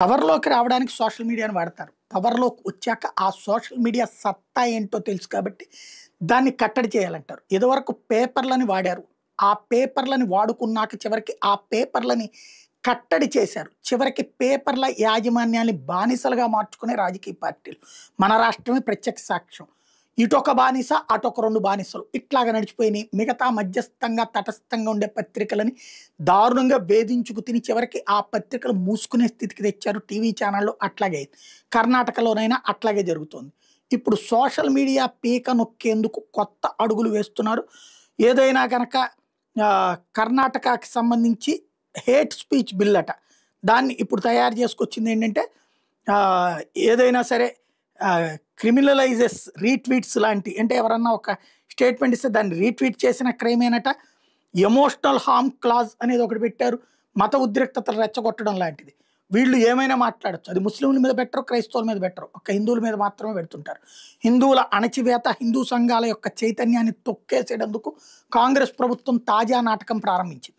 పవర్‌లోకి రావడానికి సోషల్ మీడియాని వాడతారు. పవర్‌లోకి వచ్చాక ఆ సోషల్ మీడియా సత్తా ఏంటో తెలుసు కాబట్టి దాన్ని కట్టడి చేయాలంటారు. ఇదివరకు పేపర్‌లని వాడారు. ఆ పేపర్‌లని వాడుకున్నాక చివరికి ఆ పేపర్‌లని కట్టడి చేశారు. చివరికి పేపర్‌ల యాజమాన్యాన్ని బానిసలుగా మార్చుకునే రాజకీయ పార్టీలు. మన రాష్ట్రమే ప్రత్యక్ష సాక్ష్యం. ఇటొక బానిస, అటొక 2 బానిసలు. ఇట్లాగ నడిచిపోయినియి. మిగతా మధ్యస్థంగా, తటస్థంగా ఉండే పత్రికలని దారుణంగా వేధించుకు తిని చివరికి ఆ పత్రికలు మూసుకునే స్థితికి తెచ్చారు టీవీ ఛానళ్ళు. అట్లాగే అయింది. కర్ణాటకలోనైనా అట్లాగే జరుగుతోంది. ఇప్పుడు సోషల్ మీడియా పీక నొక్కేందుకు కొత్త అడుగులు వేస్తున్నారు. ఏదైనా గనక కర్ణాటకకి సంబంధించి హేట్ స్పీచ్ బిల్ అట. దాన్ని ఇప్పుడు తయారు చేసుకొచ్చిందేంటంటే ఆహ్, ఏదైనా సరే క్రిమినలైజెస్ రీట్వీట్స్ లాంటి అంటే ఎవరన్నా ఒక స్టేట్మెంట్ ఇస్తే దాన్ని రీట్వీట్ చేసిన క్రైమేనట. ఎమోషనల్ హార్మ్ క్లాజ్ అనేది ఒకటి పెట్టారు. మత ఉద్రిక్తతలు రెచ్చగొట్టడం లాంటిది. వీళ్ళు ఏమైనా మాట్లాడొచ్చు. అది ముస్లింల మీద పెట్టరు, క్రైస్తవుల మీద పెట్టరు. ఒక్క హిందువుల మీద మాత్రమే పెడుతుంటారు. హిందువుల అణచివేత, హిందూ సంఘాల యొక్క చైతన్యాన్ని తొక్కేసేటందుకు కాంగ్రెస్ ప్రభుత్వం తాజా నాటకం ప్రారంభించింది.